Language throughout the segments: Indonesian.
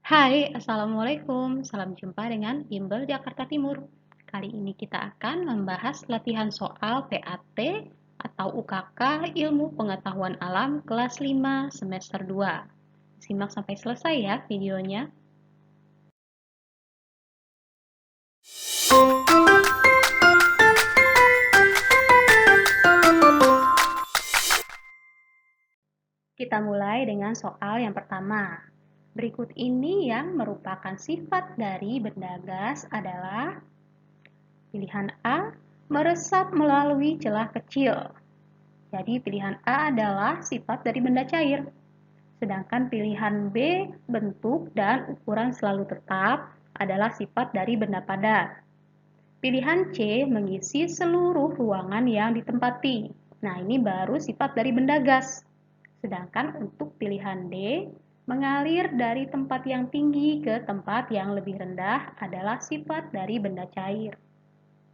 Hai, Assalamualaikum. Salam jumpa dengan Bimbel Jakarta Timur. Kali ini kita akan membahas latihan soal PAT atau UKK Ilmu Pengetahuan Alam kelas 5 semester 2. Simak sampai selesai ya videonya. Kita mulai dengan soal yang pertama. Berikut ini yang merupakan sifat dari benda gas adalah pilihan A, meresap melalui celah kecil. Jadi pilihan A adalah sifat dari benda cair. Sedangkan pilihan B, bentuk dan ukuran selalu tetap, adalah sifat dari benda padat. Pilihan C, mengisi seluruh ruangan yang ditempati. Nah, ini baru sifat dari benda gas. Sedangkan untuk pilihan D, mengalir dari tempat yang tinggi ke tempat yang lebih rendah adalah sifat dari benda cair.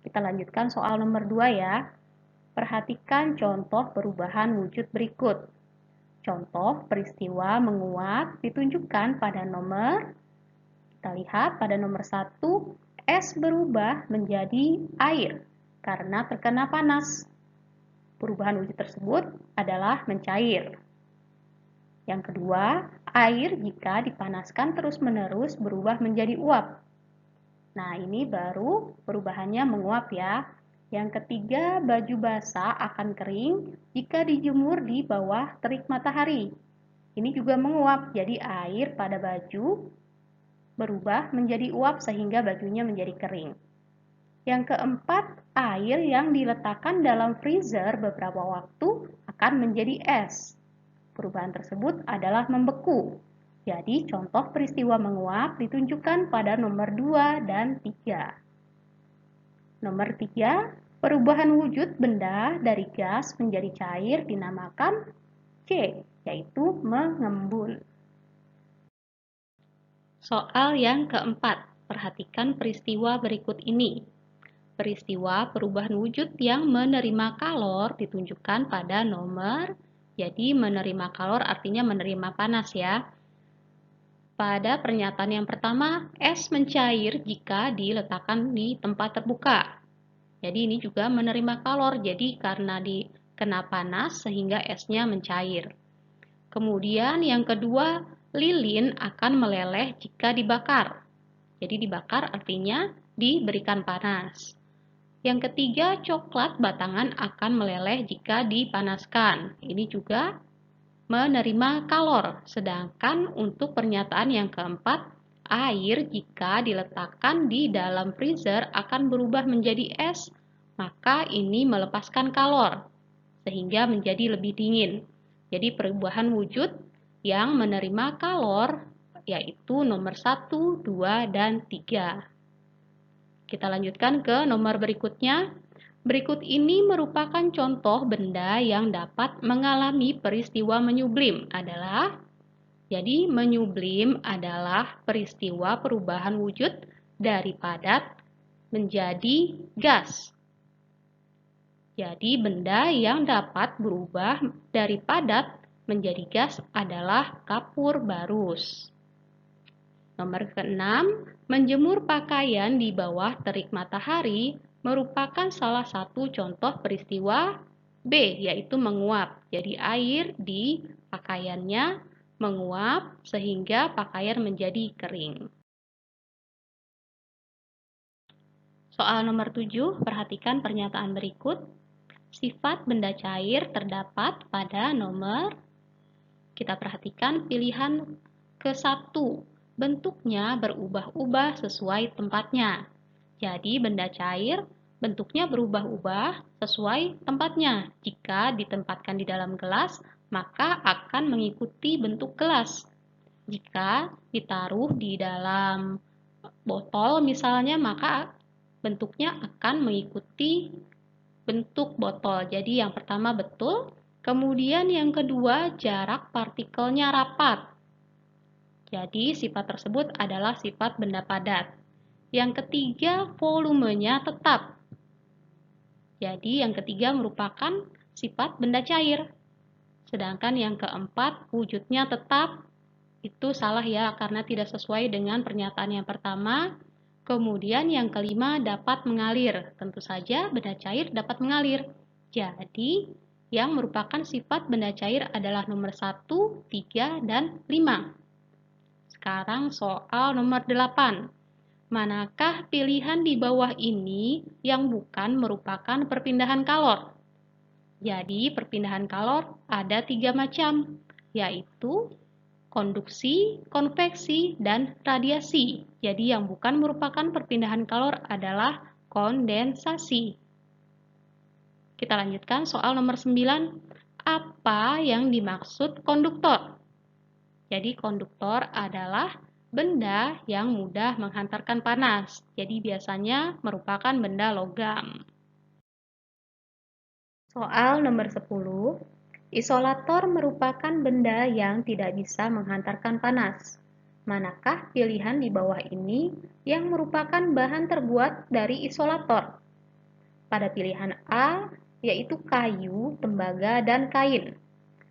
Kita lanjutkan soal nomor 2 ya. Perhatikan contoh perubahan wujud berikut. Contoh peristiwa menguap ditunjukkan pada nomor, kita lihat pada nomor 1, es berubah menjadi air karena terkena panas. Perubahan wujud tersebut adalah mencair. Yang kedua, air jika dipanaskan terus-menerus berubah menjadi uap. Nah, ini baru perubahannya menguap ya. Yang ketiga, baju basah akan kering jika dijemur di bawah terik matahari. Ini juga menguap, jadi air pada baju berubah menjadi uap sehingga bajunya menjadi kering. Yang keempat, air yang diletakkan dalam freezer beberapa waktu akan menjadi es. Perubahan tersebut adalah membeku. Jadi, contoh peristiwa menguap ditunjukkan pada nomor 2 dan 3. Nomor 3, perubahan wujud benda dari gas menjadi cair dinamakan C, yaitu mengembun. Soal yang keempat, perhatikan peristiwa berikut ini. Peristiwa perubahan wujud yang menerima kalor ditunjukkan pada nomor, jadi menerima kalor artinya menerima panas ya. Pada pernyataan yang pertama, es mencair jika diletakkan di tempat terbuka. Jadi ini juga menerima kalor, jadi karena dikena panas sehingga esnya mencair. Kemudian yang kedua, lilin akan meleleh jika dibakar. Jadi dibakar artinya diberikan panas. Yang ketiga, coklat batangan akan meleleh jika dipanaskan. Ini juga menerima kalor. Sedangkan untuk pernyataan yang keempat, air jika diletakkan di dalam freezer akan berubah menjadi es, maka ini melepaskan kalor sehingga menjadi lebih dingin. Jadi perubahan wujud yang menerima kalor yaitu nomor 1, 2, dan 3. Kita lanjutkan ke nomor berikutnya. Berikut ini merupakan contoh benda yang dapat mengalami peristiwa menyublim adalah, jadi menyublim adalah peristiwa perubahan wujud dari padat menjadi gas. Jadi benda yang dapat berubah dari padat menjadi gas adalah kapur barus. Nomor ke-6, menjemur pakaian di bawah terik matahari merupakan salah satu contoh peristiwa B, yaitu menguap. Jadi air di pakaiannya menguap sehingga pakaian menjadi kering. Soal nomor 7, perhatikan pernyataan berikut. Sifat benda cair terdapat pada nomor, kita perhatikan pilihan ke-1. Bentuknya berubah-ubah sesuai tempatnya. Jadi benda cair bentuknya berubah-ubah sesuai tempatnya. Jika ditempatkan di dalam gelas, maka akan mengikuti bentuk gelas. Jika ditaruh di dalam botol misalnya, maka bentuknya akan mengikuti bentuk botol. Jadi yang pertama betul, kemudian yang kedua jarak partikelnya rapat. Jadi sifat tersebut adalah sifat benda padat. Yang ketiga volumenya tetap. Jadi yang ketiga merupakan sifat benda cair. Sedangkan yang keempat wujudnya tetap. Itu salah ya, karena tidak sesuai dengan pernyataan yang pertama. Kemudian yang kelima, dapat mengalir. Tentu saja benda cair dapat mengalir. Jadi, yang merupakan sifat benda cair adalah nomor 1, 3, dan 5. Sekarang soal nomor 8. Manakah pilihan di bawah ini yang bukan merupakan perpindahan kalor? Jadi, perpindahan kalor ada 3 macam, yaitu konduksi, konveksi, dan radiasi. Jadi yang bukan merupakan perpindahan kalor adalah kondensasi. Kita lanjutkan soal nomor 9. Apa yang dimaksud konduktor? Jadi konduktor adalah benda yang mudah menghantarkan panas. Jadi biasanya merupakan benda logam. Soal nomor 10. Isolator merupakan benda yang tidak bisa menghantarkan panas. Manakah pilihan di bawah ini yang merupakan bahan terbuat dari isolator? Pada pilihan A, yaitu kayu, tembaga, dan kain.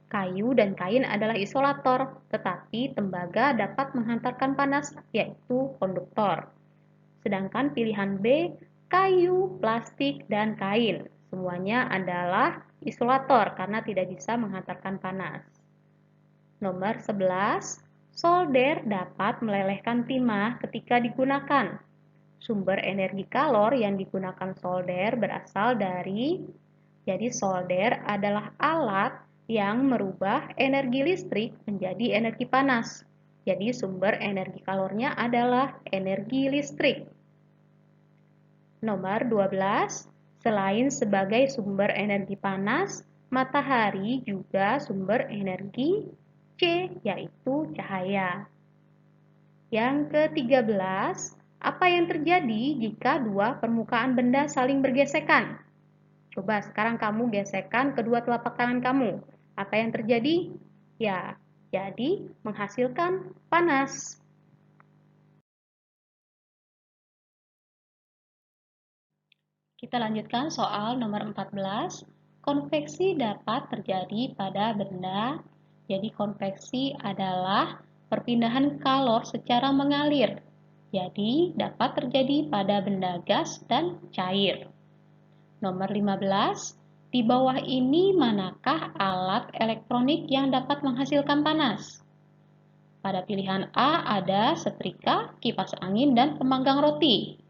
Kayu dan kain adalah isolator, tetapi tembaga dapat menghantarkan panas, yaitu konduktor. Sedangkan pilihan B, kayu, plastik, dan kain. Semuanya adalah isolator karena tidak bisa menghantarkan panas. Nomor 11, solder dapat melelehkan timah ketika digunakan. Sumber energi kalor yang digunakan solder berasal dari, jadi solder adalah alat yang merubah energi listrik menjadi energi panas. Jadi sumber energi kalornya adalah energi listrik. Nomor 12, selain sebagai sumber energi panas, matahari juga sumber energi C, yaitu cahaya. Yang ke-13, apa yang terjadi jika dua permukaan benda saling bergesekan? Coba sekarang kamu gesekkan kedua telapak tangan kamu. Apa yang terjadi? Ya, jadi menghasilkan panas. Kita lanjutkan soal nomor 14. Konveksi dapat terjadi pada benda. Jadi konveksi adalah perpindahan kalor secara mengalir. Jadi dapat terjadi pada benda gas dan cair. Nomor 15. Di bawah ini manakah alat elektronik yang dapat menghasilkan panas? Pada pilihan A ada setrika, kipas angin, dan pemanggang roti.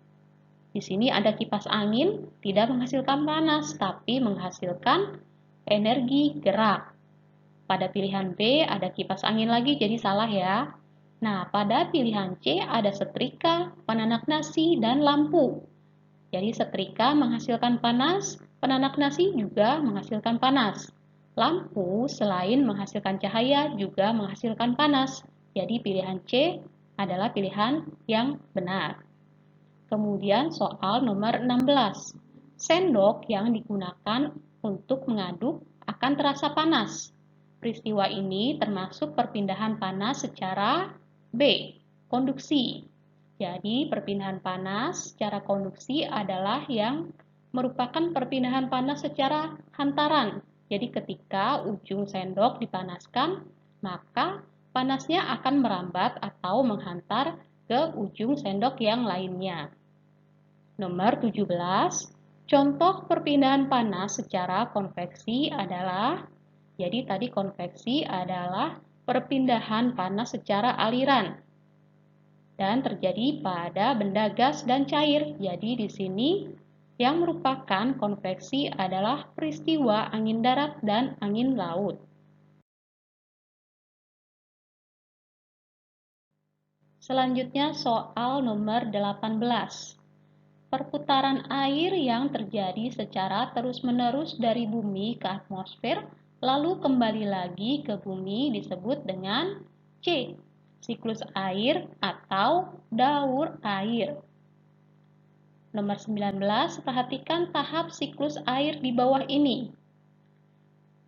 Di sini ada kipas angin, tidak menghasilkan panas, tapi menghasilkan energi gerak. Pada pilihan B ada kipas angin lagi, jadi salah ya. Nah, pada pilihan C ada setrika, penanak nasi, dan lampu. Jadi setrika menghasilkan panas, penanak nasi juga menghasilkan panas. Lampu selain menghasilkan cahaya juga menghasilkan panas. Jadi pilihan C adalah pilihan yang benar. Kemudian soal nomor 16. Sendok yang digunakan untuk mengaduk akan terasa panas. Peristiwa ini termasuk perpindahan panas secara B, konduksi. Jadi perpindahan panas secara konduksi adalah yang merupakan perpindahan panas secara hantaran. Jadi ketika ujung sendok dipanaskan, maka panasnya akan merambat atau menghantar ke ujung sendok yang lainnya. Nomor 17, contoh perpindahan panas secara konveksi adalah, jadi tadi konveksi adalah perpindahan panas secara aliran dan terjadi pada benda gas dan cair. Jadi di sini yang merupakan konveksi adalah peristiwa angin darat dan angin laut. Selanjutnya soal nomor 18. Perputaran air yang terjadi secara terus-menerus dari bumi ke atmosfer, lalu kembali lagi ke bumi disebut dengan C, siklus air atau daur air. Nomor 19, perhatikan tahap siklus air di bawah ini.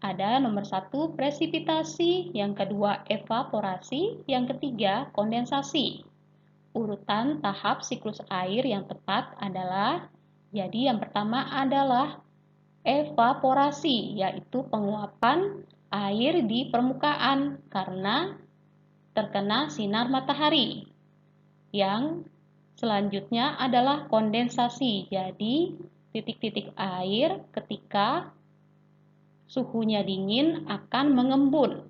Ada nomor 1, presipitasi, yang kedua evaporasi, yang ketiga kondensasi. Urutan tahap siklus air yang tepat adalah, jadi yang pertama adalah evaporasi, yaitu penguapan air di permukaan karena terkena sinar matahari. Yang selanjutnya adalah kondensasi. Jadi, titik-titik air ketika suhunya dingin akan mengembun.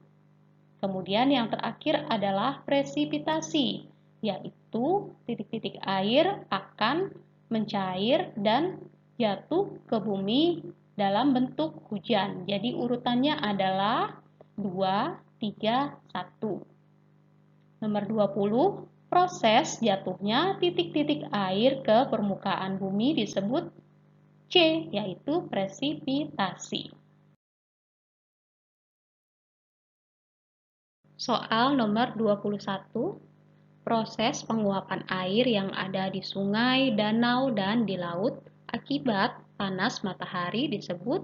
Kemudian yang terakhir adalah presipitasi, yaitu titik-titik air akan mencair dan jatuh ke bumi dalam bentuk hujan. Jadi urutannya adalah 2, 3, 1. Nomor 20, proses jatuhnya titik-titik air ke permukaan bumi disebut C, yaitu presipitasi. Soal nomor 21, proses penguapan air yang ada di sungai, danau, dan di laut akibat panas matahari disebut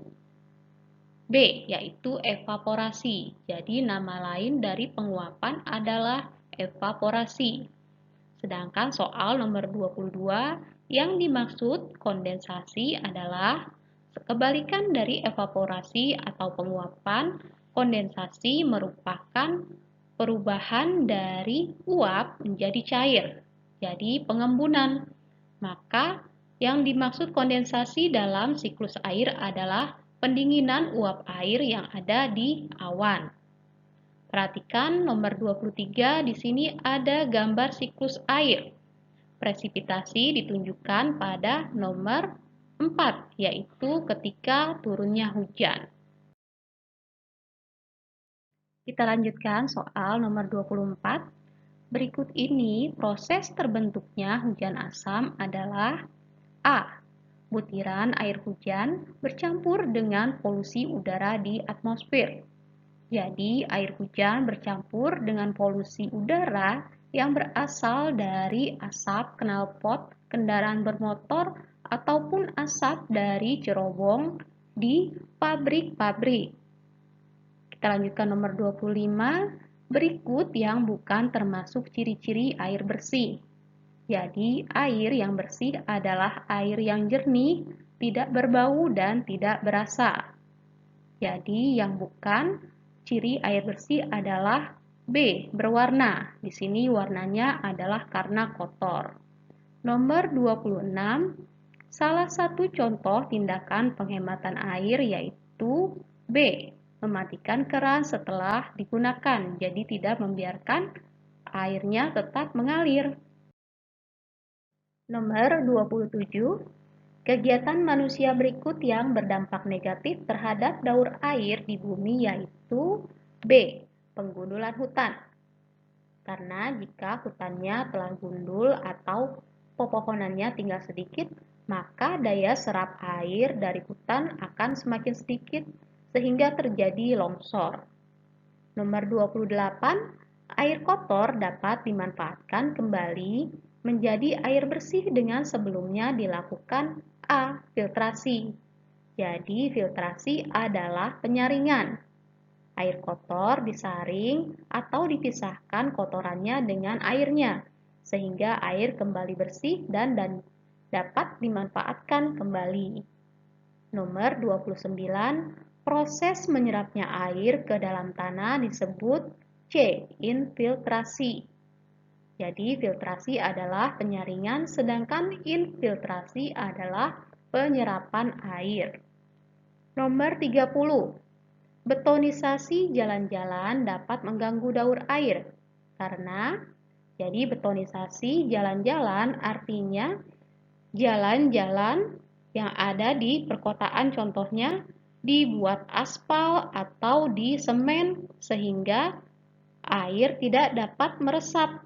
B, yaitu evaporasi. Jadi nama lain dari penguapan adalah evaporasi. Sedangkan soal nomor 22 yang dimaksud kondensasi adalah kebalikan dari evaporasi atau penguapan. Kondensasi merupakan perubahan dari uap menjadi cair, jadi pengembunan. Maka yang dimaksud kondensasi dalam siklus air adalah pendinginan uap air yang ada di awan. Perhatikan nomor 23, di sini ada gambar siklus air. Presipitasi ditunjukkan pada nomor 4, yaitu ketika turunnya hujan. Kita lanjutkan soal nomor 24. Berikut ini proses terbentuknya hujan asam adalah A. Butiran air hujan bercampur dengan polusi udara di atmosfer. Jadi, air hujan bercampur dengan polusi udara yang berasal dari asap knalpot kendaraan bermotor ataupun asap dari cerobong di pabrik-pabrik. Kita lanjutkan nomor 25. Berikut yang bukan termasuk ciri-ciri air bersih. Jadi, air yang bersih adalah air yang jernih, tidak berbau, dan tidak berasa. Jadi, yang bukan ciri air bersih adalah B, berwarna. Di sini warnanya adalah karena kotor. Nomor 26, salah satu contoh tindakan penghematan air yaitu B, mematikan keran setelah digunakan, jadi tidak membiarkan airnya tetap mengalir. Nomor 27, kegiatan manusia berikut yang berdampak negatif terhadap daur air di bumi yaitu B, penggundulan hutan. Karena jika hutannya telah gundul atau pepohonannya tinggal sedikit, maka daya serap air dari hutan akan semakin sedikit sehingga terjadi longsor. Nomor 28, air kotor dapat dimanfaatkan kembali menjadi air bersih dengan sebelumnya dilakukan A, filtrasi. Jadi filtrasi adalah penyaringan. Air kotor disaring atau dipisahkan kotorannya dengan airnya, sehingga air kembali bersih dan dapat dimanfaatkan kembali. Nomor 29, proses menyerapnya air ke dalam tanah disebut C, infiltrasi. Jadi filtrasi adalah penyaringan, sedangkan infiltrasi adalah penyerapan air. Nomor 30, betonisasi jalan-jalan dapat mengganggu daur air. Karena, jadi betonisasi jalan-jalan artinya jalan-jalan yang ada di perkotaan contohnya dibuat aspal atau di semen sehingga air tidak dapat meresap.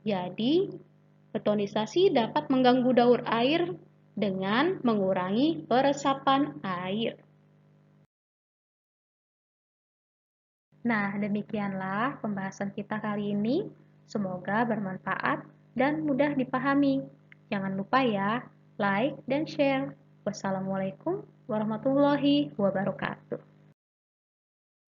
Jadi, betonisasi dapat mengganggu daur air dengan mengurangi peresapan air. Nah, demikianlah pembahasan kita kali ini. Semoga bermanfaat dan mudah dipahami. Jangan lupa ya, like dan share. Wassalamualaikum warahmatullahi wabarakatuh.